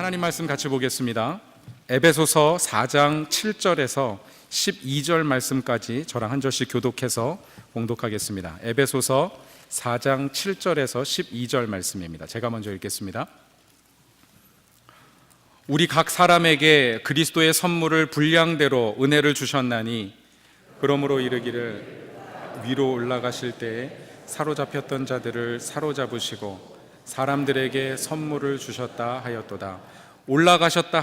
하나님 말씀 같이 보겠습니다. 에베소서 4장 7절에서 12절 말씀까지 저랑 한 절씩 교독해서 봉독하겠습니다. 에베소서 4장 7절에서 12절 말씀입니다. 제가 먼저 읽겠습니다. 우리 각 사람에게 그리스도의 선물을 분량대로 은혜를 주셨나니 그러므로 이르기를 위로 올라가실 때에 사로잡혔던 자들을 사로잡으시고 사람들에게 선물을 주셨다 하였도다. 올라가셨다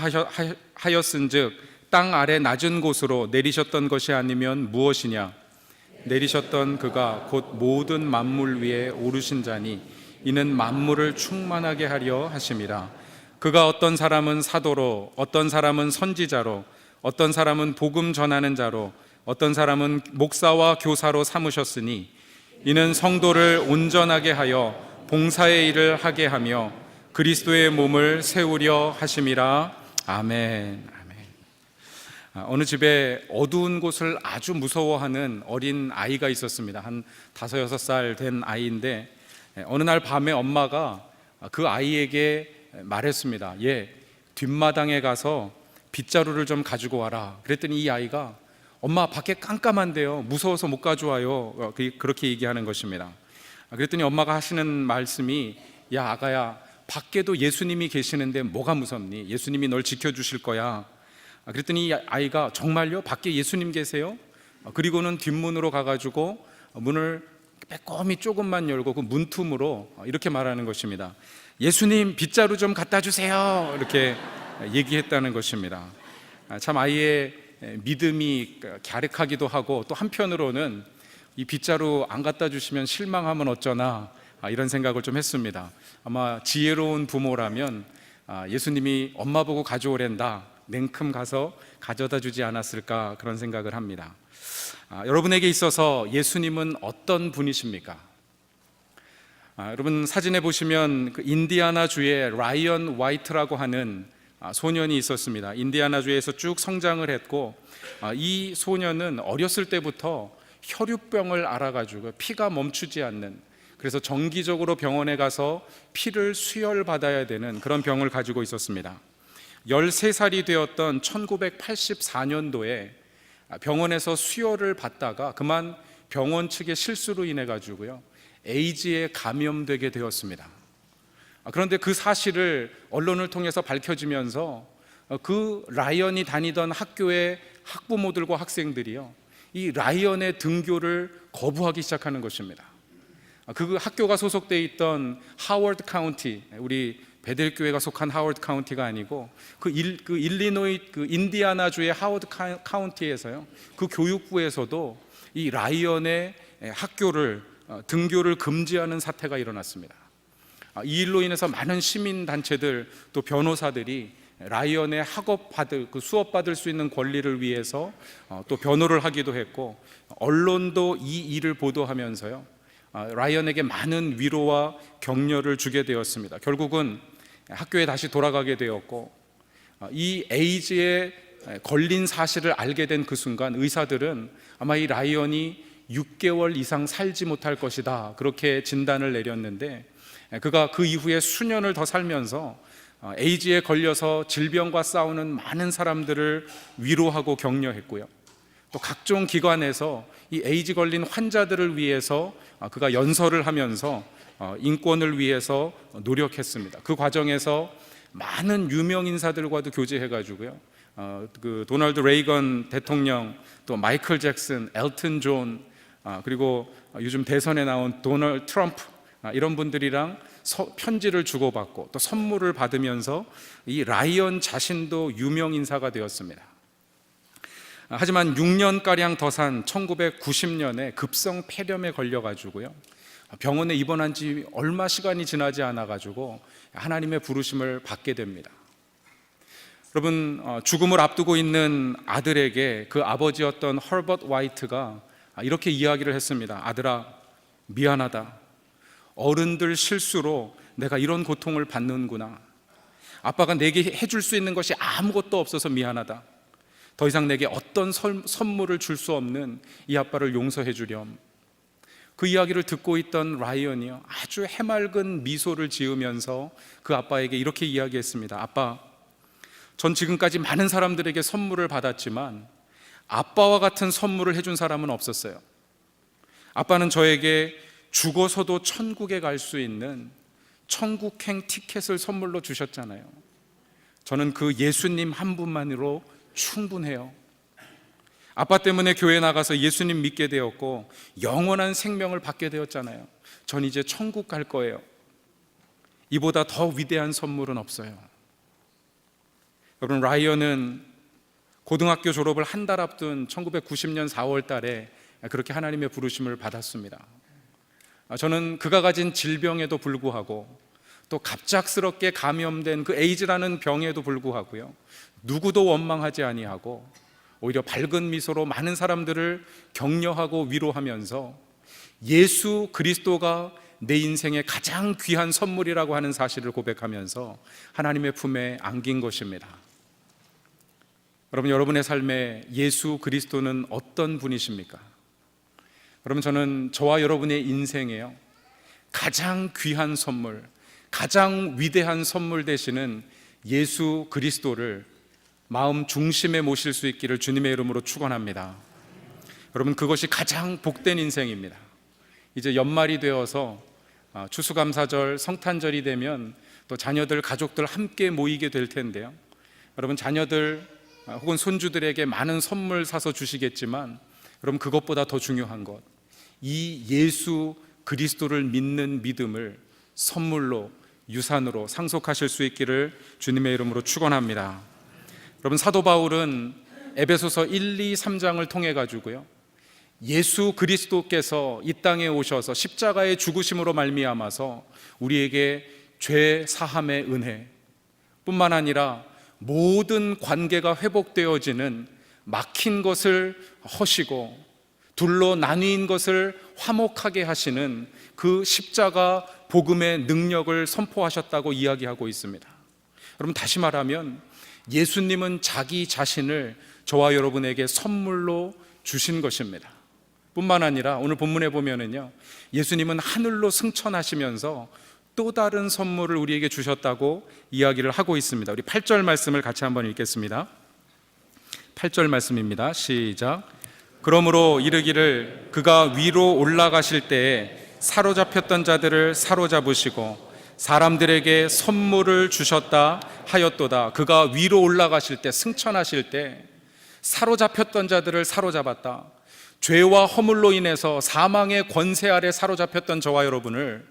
하였은즉 땅 아래 낮은 곳으로 내리셨던 것이 아니면 무엇이냐? 내리셨던 그가 곧 모든 만물 위에 오르신 자니 이는 만물을 충만하게 하려 하심이라. 그가 어떤 사람은 사도로, 어떤 사람은 선지자로, 어떤 사람은 복음 전하는 자로, 어떤 사람은 목사와 교사로 삼으셨으니 이는 성도를 온전하게 하여 봉사의 일을 하게 하며 그리스도의 몸을 세우려 하심이라. 아멘. 어느 집에 어두운 곳을 아주 무서워하는 어린 아이가 있었습니다. 한 5, 6살 된 아이인데 어느 날 밤에 엄마가 그 아이에게 말했습니다. 얘 뒷마당에 가서 빗자루를 좀 가지고 와라. 그랬더니 이 아이가 엄마 밖에 깜깜한데요, 무서워서 못 가져와요, 그렇게 얘기하는 것입니다. 그랬더니 엄마가 하시는 말씀이, 야 아가야, 밖에도 예수님이 계시는데 뭐가 무섭니? 예수님이 널 지켜주실 거야. 그랬더니 이 아이가 정말요? 밖에 예수님 계세요? 그리고는 뒷문으로 가가지고 문을 빼꼼히 조금만 열고 그 문틈으로 이렇게 말하는 것입니다. 예수님 빗자루 좀 갖다 주세요. 이렇게 얘기했다는 것입니다. 참 아이의 믿음이 갸륵하기도 하고, 또 한편으로는 이 빗자루 안 갖다 주시면 실망하면 어쩌나, 이런 생각을 좀 했습니다. 아마 지혜로운 부모라면 예수님이 엄마 보고 가져오랜다, 냉큼 가서 가져다 주지 않았을까, 그런 생각을 합니다. 여러분에게 있어서 예수님은 어떤 분이십니까? 여러분 사진에 보시면 그 인디아나주의 라이언 화이트라고 하는 소년이 있었습니다. 인디아나주에서 쭉 성장을 했고, 이 소년은 어렸을 때부터 혈유병을 앓아가지고 피가 멈추지 않는, 그래서 정기적으로 병원에 가서 피를 수혈받아야 되는 그런 병을 가지고 있었습니다. 13살이 되었던 1984년도에 병원에서 수혈을 받다가 그만 병원 측의 실수로 인해 가지고요, 에이즈에 감염되게 되었습니다. 그런데 그 사실을 언론을 통해서 밝혀지면서 그 라이언이 다니던 학교의 학부모들과 학생들이요, 이 라이언의 등교를 거부하기 시작하는 것입니다. 그 학교가 소속되어 있던 하워드 카운티, 우리 베델교회가 속한 하워드 카운티가 아니고 그 일리노이, 그 인디아나주의 하워드 카운티에서요, 그 교육부에서도 이 라이언의 학교를 등교를 금지하는 사태가 일어났습니다. 이 일로 인해서 많은 시민단체들, 또 변호사들이 라이언의 그 수업받을 수 있는 권리를 위해서 또 변호를 하기도 했고, 언론도 이 일을 보도하면서요, 라이언에게 많은 위로와 격려를 주게 되었습니다. 결국은 학교에 다시 돌아가게 되었고, 이 에이즈에 걸린 사실을 알게 된 그 순간 의사들은 아마 이 라이언이 6개월 이상 살지 못할 것이다, 그렇게 진단을 내렸는데, 그가 그 이후에 수년을 더 살면서 에이즈에 걸려서 질병과 싸우는 많은 사람들을 위로하고 격려했고요, 또 각종 기관에서 이 에이즈 걸린 환자들을 위해서 그가 연설을 하면서 인권을 위해서 노력했습니다. 그 과정에서 많은 유명 인사들과도 교제해가지고요, 그 도널드 레이건 대통령, 또 마이클 잭슨, 엘튼 존, 그리고 요즘 대선에 나온 도널드 트럼프, 이런 분들이랑 편지를 주고받고 또 선물을 받으면서 이 라이언 자신도 유명 인사가 되었습니다. 하지만 6년가량 더 산 1990년에 급성 폐렴에 걸려가지고요, 병원에 입원한 지 얼마 시간이 지나지 않아가지고 하나님의 부르심을 받게 됩니다. 여러분, 죽음을 앞두고 있는 아들에게 그 아버지였던 허버트 화이트가 이렇게 이야기를 했습니다. 아들아, 미안하다. 어른들 실수로 내가 이런 고통을 받는구나. 아빠가 내게 해줄 수 있는 것이 아무것도 없어서 미안하다. 더 이상 내게 어떤 선물을 줄 수 없는 이 아빠를 용서해 주렴. 그 이야기를 듣고 있던 라이언이요, 아주 해맑은 미소를 지으면서 그 아빠에게 이렇게 이야기했습니다. 아빠, 전 지금까지 많은 사람들에게 선물을 받았지만 아빠와 같은 선물을 해준 사람은 없었어요. 아빠는 저에게 죽어서도 천국에 갈 수 있는 천국행 티켓을 선물로 주셨잖아요. 저는 그 예수님 한 분만으로 충분해요. 아빠 때문에 교회 나가서 예수님 믿게 되었고 영원한 생명을 받게 되었잖아요. 전 이제 천국 갈 거예요. 이보다 더 위대한 선물은 없어요. 여러분, 라이언은 고등학교 졸업을 한 달 앞둔 1990년 4월 달에 그렇게 하나님의 부르심을 받았습니다. 저는 그가 가진 질병에도 불구하고 또 갑작스럽게 감염된 그 에이즈라는 병에도 불구하고요, 누구도 원망하지 아니하고 오히려 밝은 미소로 많은 사람들을 격려하고 위로하면서 예수 그리스도가 내 인생의 가장 귀한 선물이라고 하는 사실을 고백하면서 하나님의 품에 안긴 것입니다. 여러분, 여러분의 삶에 예수 그리스도는 어떤 분이십니까? 여러분, 저는 저와 여러분의 인생에요, 가장 귀한 선물, 가장 위대한 선물 되시는 예수 그리스도를 마음 중심에 모실 수 있기를 주님의 이름으로 축원합니다. 여러분, 그것이 가장 복된 인생입니다. 이제 연말이 되어서 추수감사절, 성탄절이 되면 또 자녀들, 가족들 함께 모이게 될 텐데요, 여러분, 자녀들 혹은 손주들에게 많은 선물 사서 주시겠지만 여러분, 그것보다 더 중요한 것, 이 예수 그리스도를 믿는 믿음을 선물로, 유산으로 상속하실 수 있기를 주님의 이름으로 축원합니다. 여러분, 사도 바울은 에베소서 1, 2, 3장을 통해 가지고요, 예수 그리스도께서 이 땅에 오셔서 십자가의 죽으심으로 말미암아서 우리에게 죄 사함의 은혜 뿐만 아니라 모든 관계가 회복되어지는 막힌 것을 허시고 둘로 나뉜 것을 화목하게 하시는 그 십자가 복음의 능력을 선포하셨다고 이야기하고 있습니다. 여러분, 다시 말하면 예수님은 자기 자신을 저와 여러분에게 선물로 주신 것입니다. 뿐만 아니라 오늘 본문에 보면은요, 예수님은 하늘로 승천하시면서 또 다른 선물을 우리에게 주셨다고 이야기를 하고 있습니다. 우리 8절 말씀을 같이 한번 읽겠습니다. 8절 말씀입니다. 시작. 그러므로 이르기를 그가 위로 올라가실 때에 사로잡혔던 자들을 사로잡으시고 사람들에게 선물을 주셨다 하였도다. 그가 위로 올라가실 때, 승천하실 때 사로잡혔던 자들을 사로잡았다. 죄와 허물로 인해서 사망의 권세 아래 사로잡혔던 저와 여러분을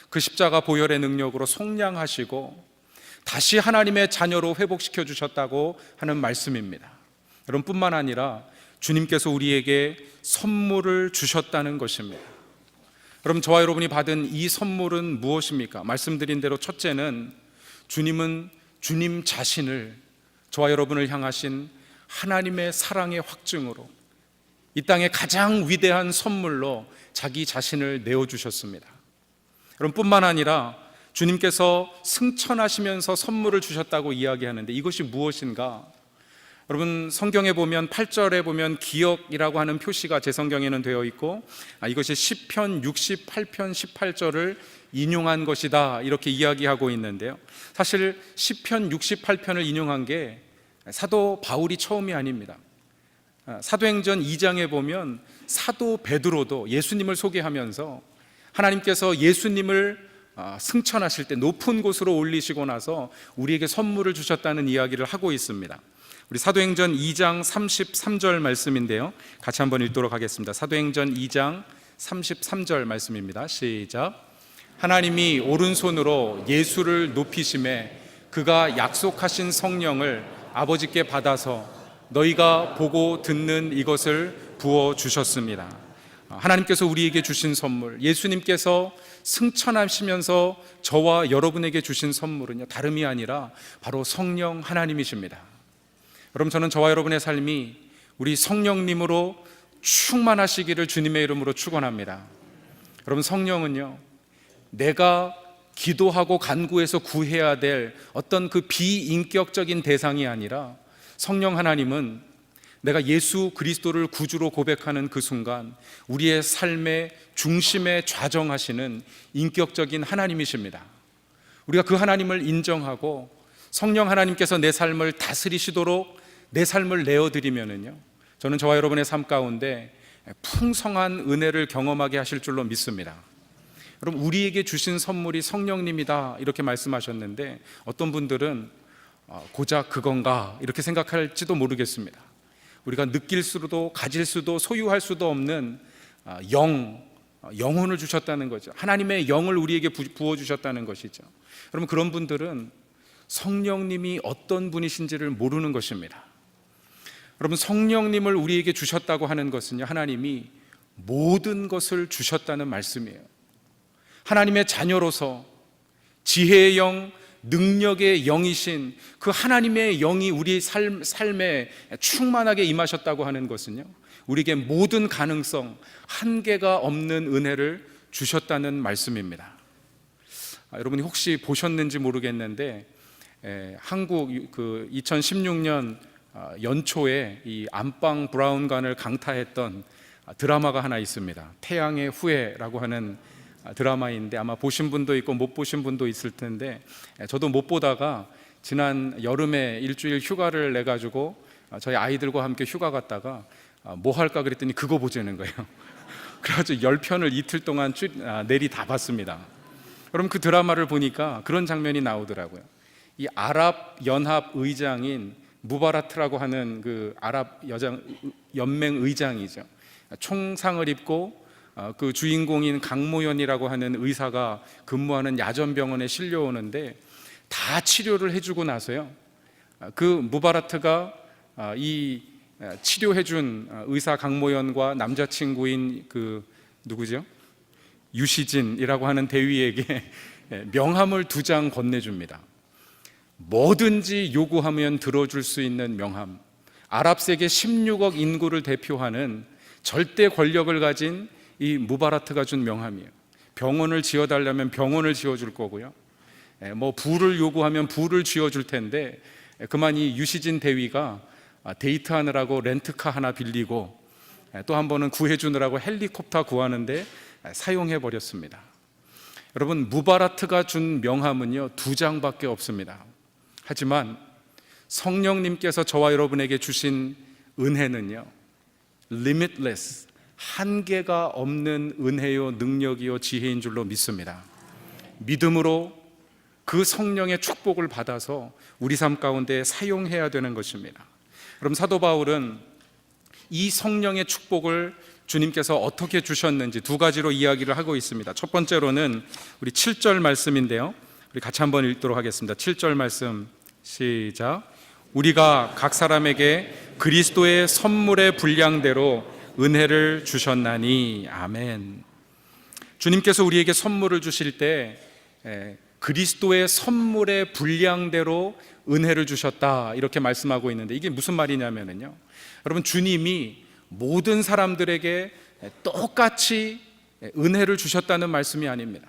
그 십자가 보혈의 능력으로 속량하시고 다시 하나님의 자녀로 회복시켜 주셨다고 하는 말씀입니다. 여러분, 뿐만 아니라 주님께서 우리에게 선물을 주셨다는 것입니다. 여러분, 저와 여러분이 받은 이 선물은 무엇입니까? 말씀드린 대로 첫째는 주님은 주님 자신을 저와 여러분을 향하신 하나님의 사랑의 확증으로 이 땅의 가장 위대한 선물로 자기 자신을 내어주셨습니다. 여러분, 뿐만 아니라 주님께서 승천하시면서 선물을 주셨다고 이야기하는데 이것이 무엇인가? 여러분, 성경에 보면 8절에 보면 기억이라고 하는 표시가 제 성경에는 되어 있고 이것이 시편 68편 18절을 인용한 것이다 이렇게 이야기하고 있는데요, 사실 시편 68편을 인용한 게 사도 바울이 처음이 아닙니다. 사도행전 2장에 보면 사도 베드로도 예수님을 소개하면서 하나님께서 예수님을 승천하실 때 높은 곳으로 올리시고 나서 우리에게 선물을 주셨다는 이야기를 하고 있습니다. 우리 사도행전 2장 33절 말씀인데요, 같이 한번 읽도록 하겠습니다. 사도행전 2장 33절 말씀입니다. 시작. 하나님이 오른손으로 예수를 높이심에 그가 약속하신 성령을 아버지께 받아서 너희가 보고 듣는 이것을 부어주셨습니다. 하나님께서 우리에게 주신 선물, 예수님께서 승천하시면서 저와 여러분에게 주신 선물은요, 다름이 아니라 바로 성령 하나님이십니다. 여러분, 저는 저와 여러분의 삶이 우리 성령님으로 충만하시기를 주님의 이름으로 축원합니다. 여러분, 성령은요, 내가 기도하고 간구해서 구해야 될 어떤 그 비인격적인 대상이 아니라 성령 하나님은 내가 예수 그리스도를 구주로 고백하는 그 순간 우리의 삶의 중심에 좌정하시는 인격적인 하나님이십니다. 우리가 그 하나님을 인정하고 성령 하나님께서 내 삶을 다스리시도록 내 삶을 내어드리면은요, 저는 저와 여러분의 삶 가운데 풍성한 은혜를 경험하게 하실 줄로 믿습니다. 여러분, 우리에게 주신 선물이 성령님이다 이렇게 말씀하셨는데, 어떤 분들은 고작 그건가 이렇게 생각할지도 모르겠습니다. 우리가 느낄 수도 가질 수도 소유할 수도 없는 영혼을 주셨다는 거죠. 하나님의 영을 우리에게 부어주셨다는 것이죠. 여러분, 그런 분들은 성령님이 어떤 분이신지를 모르는 것입니다. 여러분, 성령님을 우리에게 주셨다고 하는 것은요, 하나님이 모든 것을 주셨다는 말씀이에요. 하나님의 자녀로서 지혜의 영, 능력의 영이신 그 하나님의 영이 우리 삶에 충만하게 임하셨다고 하는 것은요, 우리에게 모든 가능성, 한계가 없는 은혜를 주셨다는 말씀입니다. 여러분이 혹시 보셨는지 모르겠는데, 한국 2016년 연초에 이 안방 브라운관을 강타했던 드라마가 하나 있습니다. 태양의 후예라고 하는 드라마인데, 아마 보신 분도 있고 못 보신 분도 있을 텐데, 저도 못 보다가 지난 여름에 일주일 휴가를 내가지고 저희 아이들과 함께 휴가 갔다가 뭐 할까 그랬더니 그거 보자는 거예요. 그래가지고 10편을 이틀 동안 내리 다 봤습니다. 여러분, 그 드라마를 보니까 그런 장면이 나오더라고요. 이 아랍 연합 의장인 무바라트라고 하는 그 아랍 연맹 의장이죠. 총상을 입고 그 주인공인 강모연이라고 하는 의사가 근무하는 야전병원에 실려오는데, 다 치료를 해주고 나서요, 그 무바라트가 이 치료해준 의사 강모연과 남자친구인 그 누구죠? 유시진이라고 하는 대위에게 명함을 2장 건네줍니다. 뭐든지 요구하면 들어줄 수 있는 명함, 아랍 세계 16억 인구를 대표하는 절대 권력을 가진 이 무바라트가 준 명함이에요. 병원을 지어달라면 병원을 지어줄 거고요, 뭐 부를 요구하면 부를 지어줄 텐데, 그만 이 유시진 대위가 데이트하느라고 렌트카 하나 빌리고 또 한 번은 구해주느라고 헬리콥터 구하는데 사용해버렸습니다. 여러분, 무바라트가 준 명함은요 2장밖에 없습니다. 하지만 성령님께서 저와 여러분에게 주신 은혜는요 limitless, 한계가 없는 은혜요 능력이요 지혜인 줄로 믿습니다. 믿음으로 그 성령의 축복을 받아서 우리 삶 가운데 사용해야 되는 것입니다. 그럼 사도 바울은 이 성령의 축복을 주님께서 어떻게 주셨는지 2가지로 이야기를 하고 있습니다. 첫 번째로는 우리 7절 말씀인데요, 우리 같이 한번 읽도록 하겠습니다. 7절 말씀 시작. 우리가 각 사람에게 그리스도의 선물의 분량대로 은혜를 주셨나니. 아멘. 주님께서 우리에게 선물을 주실 때 그리스도의 선물의 분량대로 은혜를 주셨다 이렇게 말씀하고 있는데, 이게 무슨 말이냐면요, 여러분, 주님이 모든 사람들에게 똑같이 은혜를 주셨다는 말씀이 아닙니다.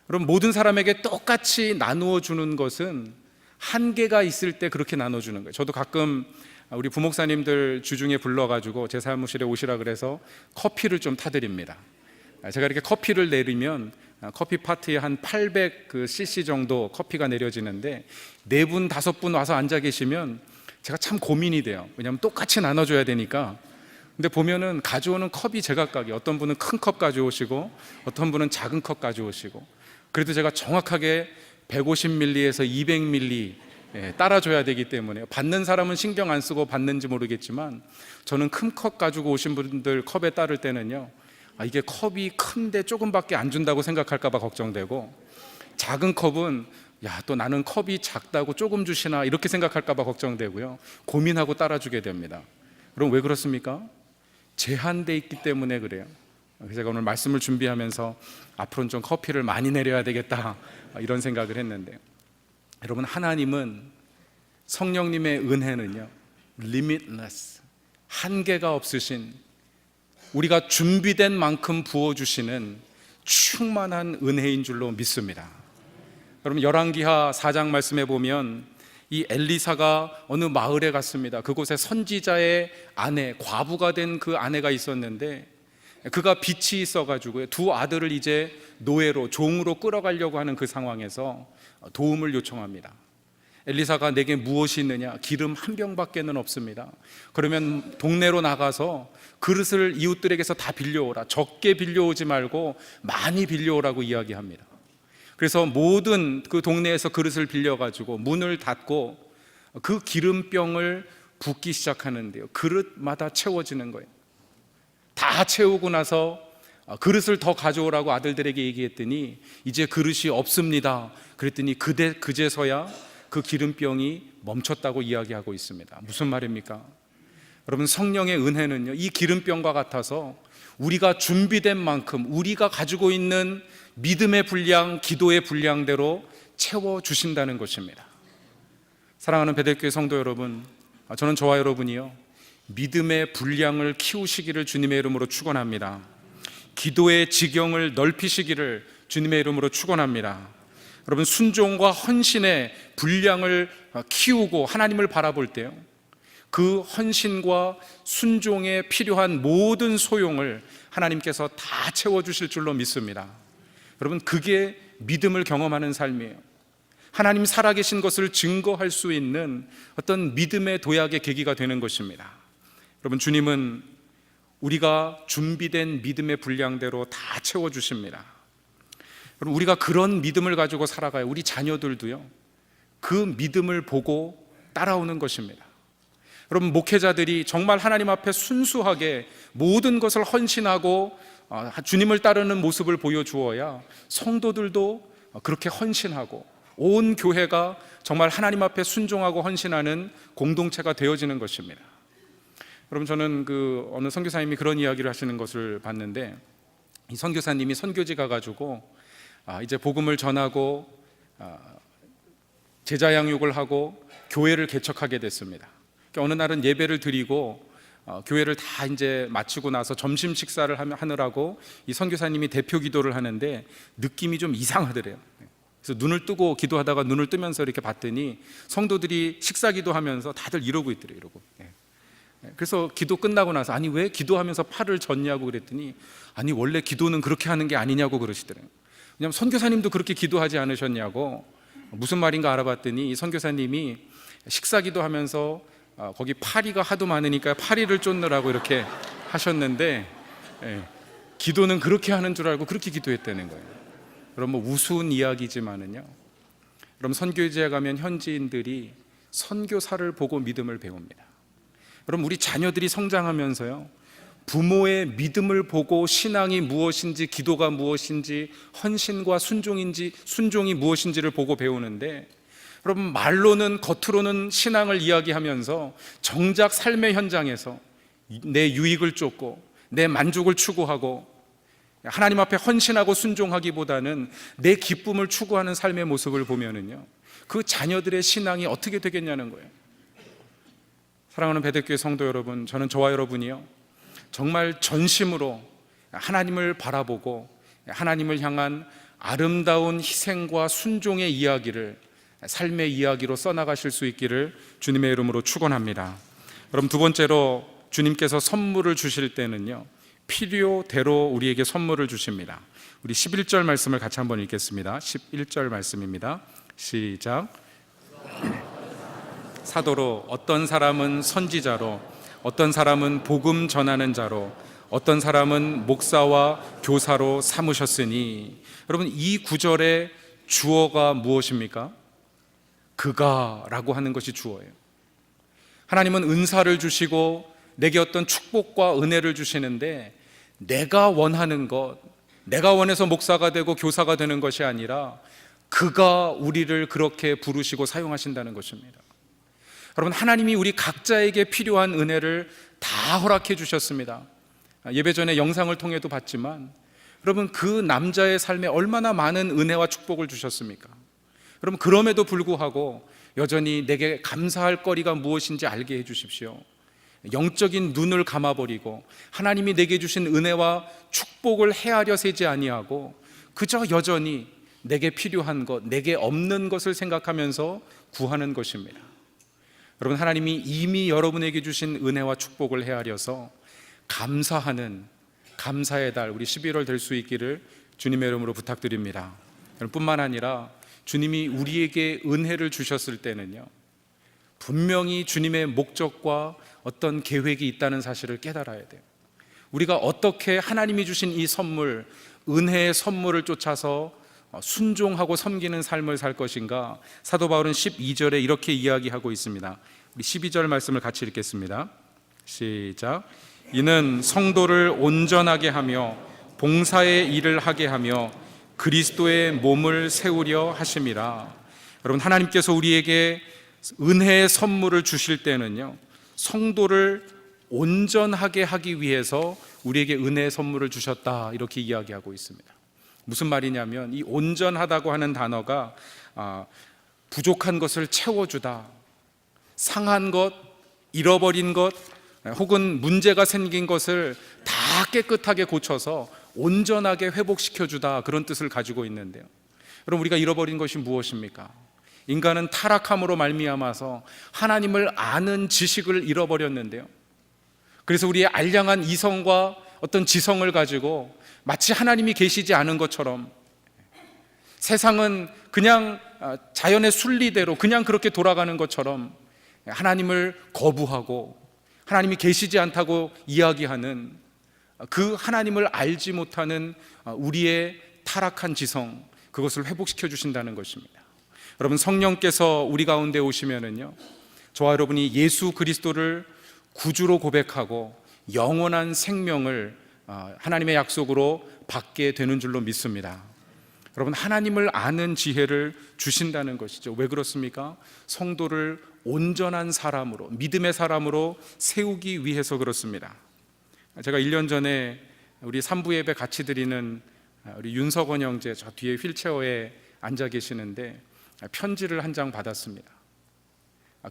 여러분, 모든 사람에게 똑같이 나누어 주는 것은 한계가 있을 때 그렇게 나눠주는 거예요. 저도 가끔 우리 부목사님들 주중에 불러가지고 제 사무실에 오시라 그래서 커피를 좀 타드립니다. 제가 이렇게 커피를 내리면 커피 파트에 한 800cc 정도 커피가 내려지는데, 4분 5분 와서 앉아 계시면 제가 참 고민이 돼요. 왜냐하면 똑같이 나눠줘야 되니까. 근데 보면은 가져오는 컵이 제각각이에요. 어떤 분은 큰 컵 가져오시고 어떤 분은 작은 컵 가져오시고, 그래도 제가 정확하게 150ml에서 200ml 따라줘야 되기 때문에, 받는 사람은 신경 안 쓰고 받는지 모르겠지만 저는 큰 컵 가지고 오신 분들 컵에 따를 때는요, 이게 컵이 큰데 조금밖에 안 준다고 생각할까 봐 걱정되고, 작은 컵은 또 나는 컵이 작다고 조금 주시나 이렇게 생각할까 봐 걱정되고요, 고민하고 따라주게 됩니다. 그럼 왜 그렇습니까? 제한돼 있기 때문에 그래요. 그래서 제가 오늘 말씀을 준비하면서 앞으로는 좀 커피를 많이 내려야 되겠다 이런 생각을 했는데, 여러분, 하나님은, 성령님의 은혜는요 limitless, 한계가 없으신, 우리가 준비된 만큼 부어주시는 충만한 은혜인 줄로 믿습니다. 여러분, 열왕기하 4장 말씀에 보면 이 엘리사가 어느 마을에 갔습니다. 그곳에 선지자의 아내, 과부가 된 그 아내가 있었는데, 그가 빚이 있어가지고 2 아들을 이제 노예로, 종으로 끌어가려고 하는 그 상황에서 도움을 요청합니다. 엘리사가 내게 무엇이 있느냐? 기름 한 병밖에는 없습니다. 그러면 동네로 나가서 그릇을 이웃들에게서 다 빌려오라. 적게 빌려오지 말고 많이 빌려오라고 이야기합니다. 그래서 모든 그 동네에서 그릇을 빌려가지고 문을 닫고 그 기름병을 붓기 시작하는데요, 그릇마다 채워지는 거예요. 다 채우고 나서 그릇을 더 가져오라고 아들들에게 얘기했더니 이제 그릇이 없습니다. 그랬더니 그제서야 그 기름병이 멈췄다고 이야기하고 있습니다. 무슨 말입니까? 여러분, 성령의 은혜는요, 이 기름병과 같아서 우리가 준비된 만큼 우리가 가지고 있는 믿음의 분량, 기도의 분량대로 채워주신다는 것입니다. 사랑하는 베델교회 성도 여러분, 저는 저와 여러분이요, 믿음의 분량을 키우시기를 주님의 이름으로 축원합니다. 기도의 지경을 넓히시기를 주님의 이름으로 축원합니다. 여러분, 순종과 헌신의 분량을 키우고 하나님을 바라볼 때요, 그 헌신과 순종에 필요한 모든 소용을 하나님께서 다 채워주실 줄로 믿습니다. 여러분, 그게 믿음을 경험하는 삶이에요. 하나님 살아계신 것을 증거할 수 있는 어떤 믿음의 도약의 계기가 되는 것입니다. 여러분, 주님은 우리가 준비된 믿음의 분량대로 다 채워주십니다. 여러분, 우리가 그런 믿음을 가지고 살아가요. 우리 자녀들도요, 그 믿음을 보고 따라오는 것입니다. 여러분, 목회자들이 정말 하나님 앞에 순수하게 모든 것을 헌신하고 주님을 따르는 모습을 보여주어야 성도들도 그렇게 헌신하고 온 교회가 정말 하나님 앞에 순종하고 헌신하는 공동체가 되어지는 것입니다. 여러분, 저는 어느 선교사님이 그런 이야기를 하시는 것을 봤는데, 이 선교사님이 선교지 가가지고 이제 복음을 전하고 제자 양육을 하고 교회를 개척하게 됐습니다. 어느 날은 예배를 드리고 교회를 다 이제 마치고 나서 점심 식사를 하느라고 이 선교사님이 대표 기도를 하는데 느낌이 좀 이상하더래요. 그래서 눈을 뜨고 기도하다가 눈을 뜨면서 이렇게 봤더니 성도들이 식사 기도하면서 다들 이러고 있더래요. 이러고. 그래서 기도 끝나고 나서 아니 왜 기도하면서 팔을 젓냐고 그랬더니 아니 원래 기도는 그렇게 하는 게 아니냐고 그러시더래요. 왜냐하면 선교사님도 그렇게 기도하지 않으셨냐고. 무슨 말인가 알아봤더니 이 선교사님이 식사 기도하면서 거기 파리가 하도 많으니까 파리를 쫓느라고 이렇게 하셨는데, 기도는 그렇게 하는 줄 알고 그렇게 기도했다는 거예요. 그럼 뭐 우스운 이야기지만은요, 그럼 선교지에 가면 현지인들이 선교사를 보고 믿음을 배웁니다. 그럼 우리 자녀들이 성장하면서요, 부모의 믿음을 보고 신앙이 무엇인지, 기도가 무엇인지, 헌신과 순종이 무엇인지를 보고 배우는데, 여러분, 말로는 겉으로는 신앙을 이야기하면서 정작 삶의 현장에서 내 유익을 쫓고 내 만족을 추구하고 하나님 앞에 헌신하고 순종하기보다는 내 기쁨을 추구하는 삶의 모습을 보면은요, 그 자녀들의 신앙이 어떻게 되겠냐는 거예요. 사랑하는 베델교회 성도 여러분, 저는 저와 여러분이요, 정말 전심으로 하나님을 바라보고 하나님을 향한 아름다운 희생과 순종의 이야기를 삶의 이야기로 써나가실 수 있기를 주님의 이름으로 축원합니다. 그럼 두 번째로, 주님께서 선물을 주실 때는요, 필요대로 우리에게 선물을 주십니다. 우리 11절 말씀을 같이 한번 읽겠습니다. 11절 말씀입니다. 시작. 사도로, 어떤 사람은 선지자로, 어떤 사람은 복음 전하는 자로, 어떤 사람은 목사와 교사로 삼으셨으니. 여러분, 이 구절의 주어가 무엇입니까? 그가라고 하는 것이 주어예요. 하나님은 은사를 주시고 내게 어떤 축복과 은혜를 주시는데, 내가 원하는 것, 내가 원해서 목사가 되고 교사가 되는 것이 아니라 그가 우리를 그렇게 부르시고 사용하신다는 것입니다. 여러분, 하나님이 우리 각자에게 필요한 은혜를 다 허락해 주셨습니다. 예배 전에 영상을 통해도 봤지만, 여러분, 그 남자의 삶에 얼마나 많은 은혜와 축복을 주셨습니까? 여러분, 그럼에도 불구하고 여전히 내게 감사할 거리가 무엇인지 알게 해 주십시오. 영적인 눈을 감아버리고 하나님이 내게 주신 은혜와 축복을 헤아려 세지 아니하고 그저 여전히 내게 필요한 것, 내게 없는 것을 생각하면서 구하는 것입니다. 여러분, 하나님이 이미 여러분에게 주신 은혜와 축복을 헤아려서 감사하는 감사의 달, 우리 11월 될 수 있기를 주님의 이름으로 부탁드립니다. 뿐만 아니라 주님이 우리에게 은혜를 주셨을 때는요, 분명히 주님의 목적과 어떤 계획이 있다는 사실을 깨달아야 돼요. 우리가 어떻게 하나님이 주신 이 선물, 은혜의 선물을 쫓아서 순종하고 섬기는 삶을 살 것인가? 사도 바울은 12절에 이렇게 이야기하고 있습니다. 우리 12절 말씀을 같이 읽겠습니다. 시작. 이는 성도를 온전하게 하며 봉사의 일을 하게 하며 그리스도의 몸을 세우려 하심이라. 여러분, 하나님께서 우리에게 은혜의 선물을 주실 때는요, 성도를 온전하게 하기 위해서 우리에게 은혜의 선물을 주셨다, 이렇게 이야기하고 있습니다. 무슨 말이냐면, 이 온전하다고 하는 단어가 부족한 것을 채워주다, 상한 것, 잃어버린 것, 혹은 문제가 생긴 것을 다 깨끗하게 고쳐서 온전하게 회복시켜주다, 그런 뜻을 가지고 있는데요, 여러분, 우리가 잃어버린 것이 무엇입니까? 인간은 타락함으로 말미암아서 하나님을 아는 지식을 잃어버렸는데요, 그래서 우리의 알량한 이성과 어떤 지성을 가지고 마치 하나님이 계시지 않은 것처럼, 세상은 그냥 자연의 순리대로 그냥 그렇게 돌아가는 것처럼 하나님을 거부하고 하나님이 계시지 않다고 이야기하는, 그 하나님을 알지 못하는 우리의 타락한 지성, 그것을 회복시켜 주신다는 것입니다. 여러분, 성령께서 우리 가운데 오시면은요, 저와 여러분이 예수 그리스도를 구주로 고백하고 영원한 생명을 하나님의 약속으로 받게 되는 줄로 믿습니다. 여러분, 하나님을 아는 지혜를 주신다는 것이죠. 왜 그렇습니까? 성도를 온전한 사람으로, 믿음의 사람으로 세우기 위해서 그렇습니다. 제가 1년 전에 우리 3부 예배 같이 드리는 우리 윤석원 형제, 저 뒤에 휠체어에 앉아 계시는데, 편지를 한 장 받았습니다.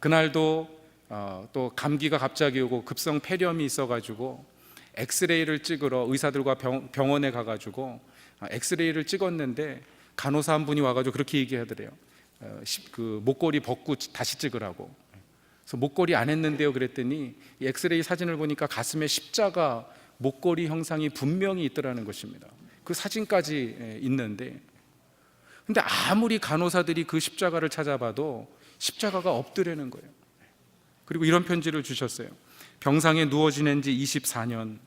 그날도 또 감기가 갑자기 오고 급성 폐렴이 있어가지고 엑스레이를 찍으러 의사들과 병원에 가가지고 엑스레이를 찍었는데, 간호사 한 분이 와가지고 그렇게 얘기하더래요. 그 목걸이 벗고 다시 찍으라고. 그래서 목걸이 안 했는데요 그랬더니, 이 엑스레이 사진을 보니까 가슴에 십자가 목걸이 형상이 분명히 있더라는 것입니다. 그 사진까지 있는데, 근데 아무리 간호사들이 그 십자가를 찾아봐도 십자가가 없더라는 거예요. 그리고 이런 편지를 주셨어요. 병상에 누워 지낸 지 24년,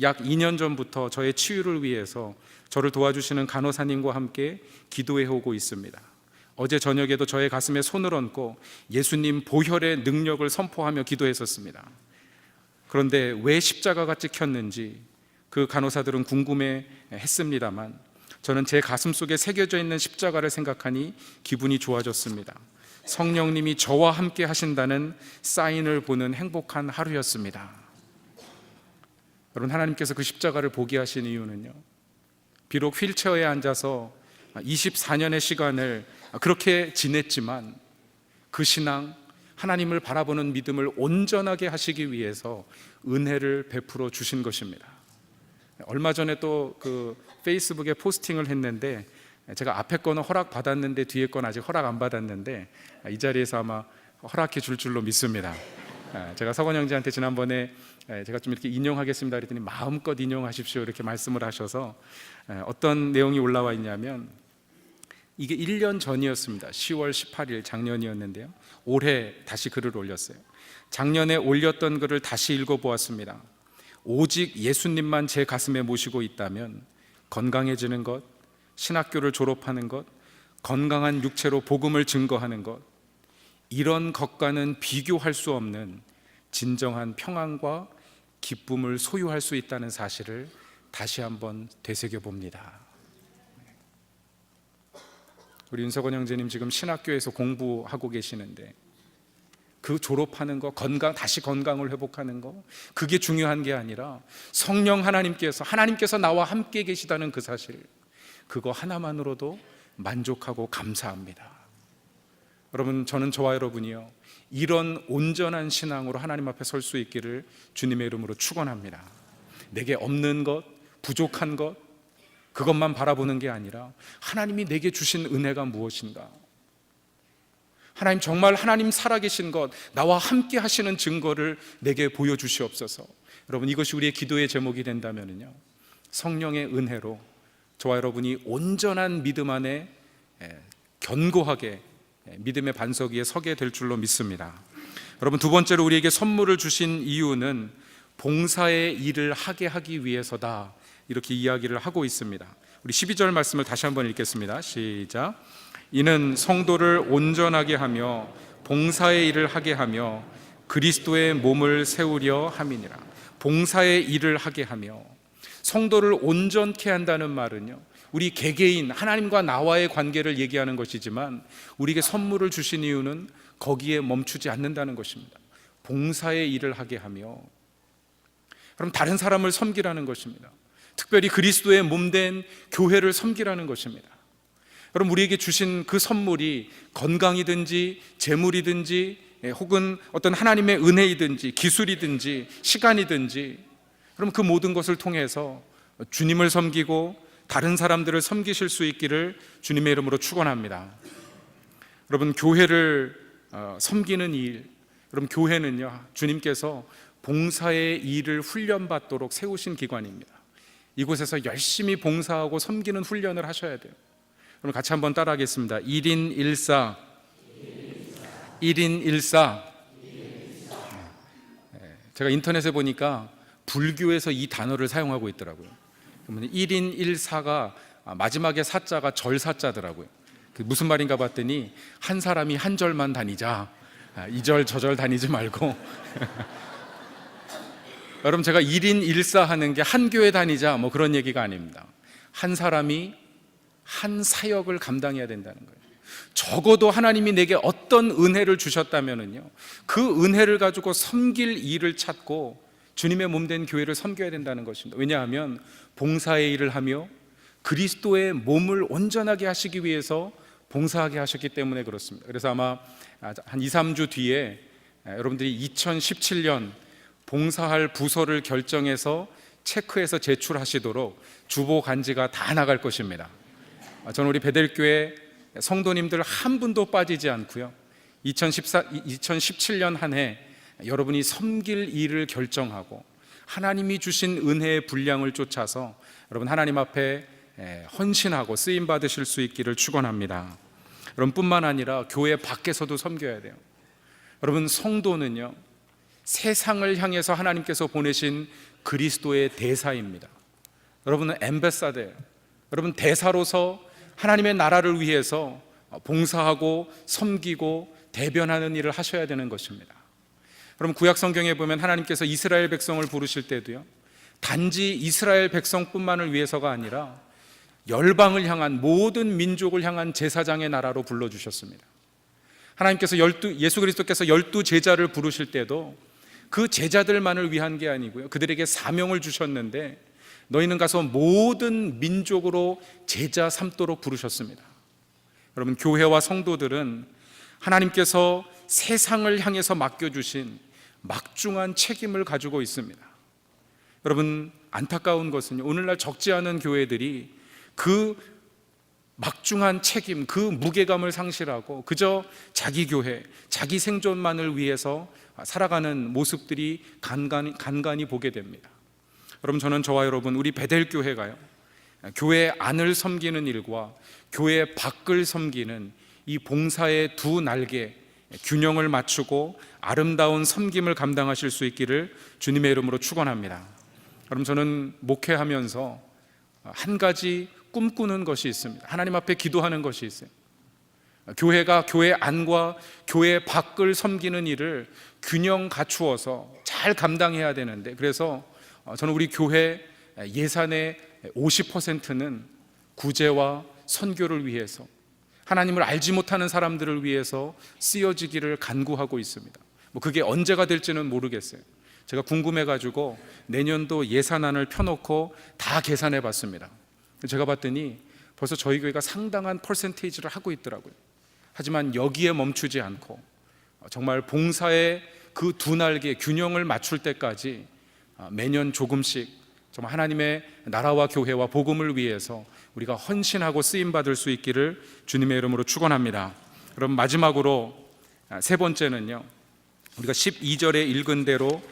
약 2년 전부터 저의 치유를 위해서 저를 도와주시는 간호사님과 함께 기도해 오고 있습니다. 어제 저녁에도 저의 가슴에 손을 얹고 예수님 보혈의 능력을 선포하며 기도했었습니다. 그런데 왜 십자가가 찍혔는지 그 간호사들은 궁금해 했습니다만, 저는 제 가슴 속에 새겨져 있는 십자가를 생각하니 기분이 좋아졌습니다. 성령님이 저와 함께 하신다는 사인을 보는 행복한 하루였습니다. 여러분, 하나님께서 그 십자가를 보게 하신 이유는요, 비록 휠체어에 앉아서 24년의 시간을 그렇게 지냈지만 그 신앙, 하나님을 바라보는 믿음을 온전하게 하시기 위해서 은혜를 베풀어 주신 것입니다. 얼마 전에 또 그 페이스북에 포스팅을 했는데, 제가 앞에 거는 허락 받았는데 뒤에 건 아직 허락 안 받았는데, 이 자리에서 아마 허락해 줄 줄로 믿습니다. 제가 석원 형제한테 지난번에 제가 좀 이렇게 인용하겠습니다 그랬더니 마음껏 인용하십시오 이렇게 말씀을 하셔서, 어떤 내용이 올라와 있냐면, 이게 1년 전이었습니다. 10월 18일, 작년이었는데요, 올해 다시 글을 올렸어요. 작년에 올렸던 글을 다시 읽어보았습니다. 오직 예수님만 제 가슴에 모시고 있다면 건강해지는 것, 신학교를 졸업하는 것, 건강한 육체로 복음을 증거하는 것, 이런 것과는 비교할 수 없는 진정한 평안과 기쁨을 소유할 수 있다는 사실을 다시 한번 되새겨 봅니다. 우리 윤석원 형제님 지금 신학교에서 공부하고 계시는데, 그 졸업하는 거, 다시 건강을 회복하는 거, 그게 중요한 게 아니라 성령 하나님께서 나와 함께 계시다는 그 사실, 그거 하나만으로도 만족하고 감사합니다. 여러분, 저는 저와 여러분이요, 이런 온전한 신앙으로 하나님 앞에 설 수 있기를 주님의 이름으로 축원합니다. 내게 없는 것, 부족한 것, 그것만 바라보는 게 아니라 하나님이 내게 주신 은혜가 무엇인가, 하나님, 정말 하나님 살아계신 것, 나와 함께 하시는 증거를 내게 보여주시옵소서. 여러분, 이것이 우리의 기도의 제목이 된다면요, 성령의 은혜로 저와 여러분이 온전한 믿음 안에 견고하게 믿음의 반석 위에 서게 될 줄로 믿습니다. 여러분, 두 번째로 우리에게 선물을 주신 이유는 봉사의 일을 하게 하기 위해서다, 이렇게 이야기를 하고 있습니다. 우리 12절 말씀을 다시 한번 읽겠습니다. 시작. 이는 성도를 온전하게 하며 봉사의 일을 하게 하며 그리스도의 몸을 세우려 함이니라. 봉사의 일을 하게 하며, 성도를 온전케 한다는 말은요, 우리 개개인 하나님과 나와의 관계를 얘기하는 것이지만 우리에게 선물을 주신 이유는 거기에 멈추지 않는다는 것입니다. 봉사의 일을 하게 하며, 그럼 다른 사람을 섬기라는 것입니다. 특별히 그리스도의 몸된 교회를 섬기라는 것입니다. 여러분, 우리에게 주신 그 선물이 건강이든지 재물이든지 혹은 어떤 하나님의 은혜이든지 기술이든지 시간이든지, 그럼 그 모든 것을 통해서 주님을 섬기고 다른 사람들을 섬기실 수 있기를 주님의 이름으로 축원합니다. 여러분, 교회를 섬기는 일, 여러분, 교회는요, 주님께서 봉사의 일을 훈련받도록 세우신 기관입니다. 이곳에서 열심히 봉사하고 섬기는 훈련을 하셔야 돼요. 그럼 같이 한번 따라하겠습니다. 1인 1사, 1인 1사. 제가 인터넷에 보니까 불교에서 이 단어를 사용하고 있더라고요. 그러면 1인 1사가 마지막에 사자가 절사자더라고요. 무슨 말인가 봤더니 한 사람이 한 절만 다니자, 이 절 저 절 다니지 말고 여러분, 제가 1인 1사 하는 게 한 교회 다니자 뭐 그런 얘기가 아닙니다. 한 사람이 한 사역을 감당해야 된다는 거예요. 적어도 하나님이 내게 어떤 은혜를 주셨다면은요, 그 은혜를 가지고 섬길 일을 찾고 주님의 몸된 교회를 섬겨야 된다는 것입니다. 왜냐하면 봉사의 일을 하며 그리스도의 몸을 온전하게 하시기 위해서 봉사하게 하셨기 때문에 그렇습니다. 그래서 아마 한 2, 3주 뒤에 여러분들이 2017년 봉사할 부서를 결정해서 체크해서 제출하시도록 주보 간지가 다 나갈 것입니다. 저는 우리 베델교회 성도님들 한 분도 빠지지 않고요, 2017년 한 해 여러분이 섬길 일을 결정하고 하나님이 주신 은혜의 분량을 쫓아서 여러분 하나님 앞에 헌신하고 쓰임 받으실 수 있기를 축원합니다. 여러분, 뿐만 아니라 교회 밖에서도 섬겨야 돼요. 여러분, 성도는요, 세상을 향해서 하나님께서 보내신 그리스도의 대사입니다. 여러분은 엠베사더예요. 여러분, 대사로서 하나님의 나라를 위해서 봉사하고 섬기고 대변하는 일을 하셔야 되는 것입니다. 여러분, 구약 성경에 보면 하나님께서 이스라엘 백성을 부르실 때도요, 단지 이스라엘 백성뿐만을 위해서가 아니라 열방을 향한, 모든 민족을 향한 제사장의 나라로 불러주셨습니다. 하나님께서 예수 그리스도께서 12제자를 부르실 때도 그 제자들만을 위한 게 아니고요, 그들에게 사명을 주셨는데 너희는 가서 모든 민족으로 제자 삼도록 부르셨습니다. 여러분, 교회와 성도들은 하나님께서 세상을 향해서 맡겨주신 막중한 책임을 가지고 있습니다. 여러분, 안타까운 것은 오늘날 적지 않은 교회들이 그 막중한 책임, 그 무게감을 상실하고 그저 자기 교회, 자기 생존만을 위해서 살아가는 모습들이 간간히 보게 됩니다. 여러분, 저는 저와 여러분, 우리 베델교회가요, 교회 안을 섬기는 일과 교회 밖을 섬기는 이 봉사의 두 날개, 균형을 맞추고 아름다운 섬김을 감당하실 수 있기를 주님의 이름으로 축원합니다. 여러분, 저는 목회하면서 한 가지 꿈꾸는 것이 있습니다. 하나님 앞에 기도하는 것이 있어요. 교회가 교회 안과 교회 밖을 섬기는 일을 균형 갖추어서 잘 감당해야 되는데, 그래서 저는 우리 교회 예산의 50%는 구제와 선교를 위해서, 하나님을 알지 못하는 사람들을 위해서 쓰여지기를 간구하고 있습니다. 그게 언제가 될지는 모르겠어요. 제가 궁금해가지고 내년도 예산안을 펴놓고 다 계산해 봤습니다. 제가 봤더니 벌써 저희 교회가 상당한 퍼센테이지를 하고 있더라고요. 하지만 여기에 멈추지 않고 정말 봉사의 그 두 날개 균형을 맞출 때까지 매년 조금씩 정말 하나님의 나라와 교회와 복음을 위해서 우리가 헌신하고 쓰임받을 수 있기를 주님의 이름으로 축원합니다. 그럼 마지막으로 세 번째는요, 우리가 12절에 읽은 대로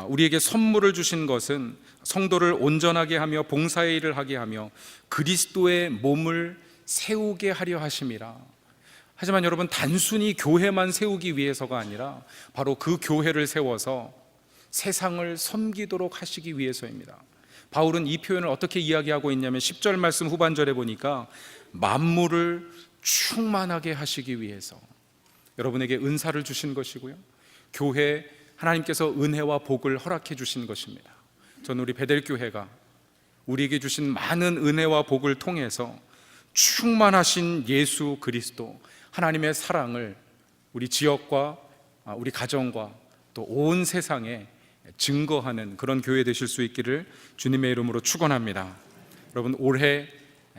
우리에게 선물을 주신 것은 성도를 온전하게 하며 봉사의 일을 하게 하며 그리스도의 몸을 세우게 하려 하심이라. 하지만 여러분, 단순히 교회만 세우기 위해서가 아니라 바로 그 교회를 세워서 세상을 섬기도록 하시기 위해서입니다. 바울은 이 표현을 어떻게 이야기하고 있냐면 10절 말씀 후반절에 보니까 만물을 충만하게 하시기 위해서 여러분에게 은사를 주신 것이고요, 교회 하나님께서 은혜와 복을 허락해 주신 것입니다. 저는 우리 베델교회가 우리에게 주신 많은 은혜와 복을 통해서 충만하신 예수 그리스도 하나님의 사랑을 우리 지역과 우리 가정과 또 온 세상에 증거하는 그런 교회 되실 수 있기를 주님의 이름으로 축원합니다. 여러분, 올해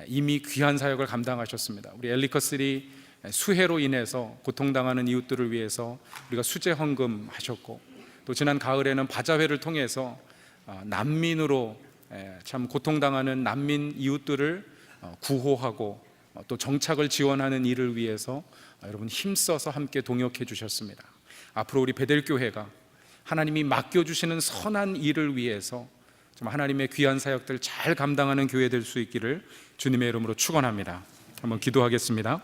이미 귀한 사역을 감당하셨습니다. 우리 엘리커슬이 수해로 인해서 고통당하는 이웃들을 위해서 우리가 수제 헌금 하셨고, 또 지난 가을에는 바자회를 통해서 난민으로 참 고통당하는 난민 이웃들을 구호하고 또 정착을 지원하는 일을 위해서 여러분 힘써서 함께 동역해 주셨습니다. 앞으로 우리 베델교회가 하나님이 맡겨주시는 선한 일을 위해서 좀 하나님의 귀한 사역들 잘 감당하는 교회 될 수 있기를 주님의 이름으로 축원합니다. 한번 기도하겠습니다.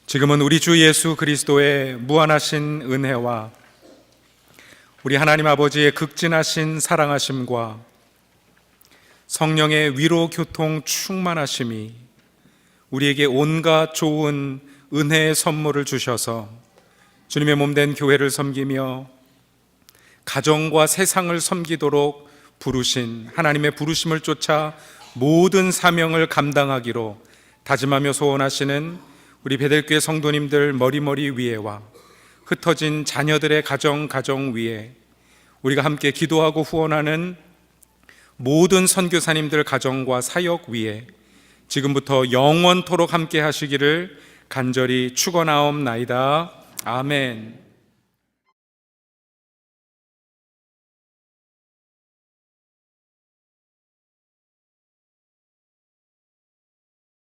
지금은 우리 주 예수 그리스도의 무한하신 은혜와 우리 하나님 아버지의 극진하신 사랑하심과 성령의 위로 교통 충만하심이 우리에게 온갖 좋은 은혜의 선물을 주셔서 주님의 몸된 교회를 섬기며 가정과 세상을 섬기도록 부르신 하나님의 부르심을 쫓아 모든 사명을 감당하기로 다짐하며 소원하시는 우리 베델교회 성도님들 머리머리 위에와 흩어진 자녀들의 가정 위에 우리가 함께 기도하고 후원하는 모든 선교사님들 가정과 사역 위에 지금부터 영원토록 함께 하시기를 간절히 축원하옵나이다. 아멘.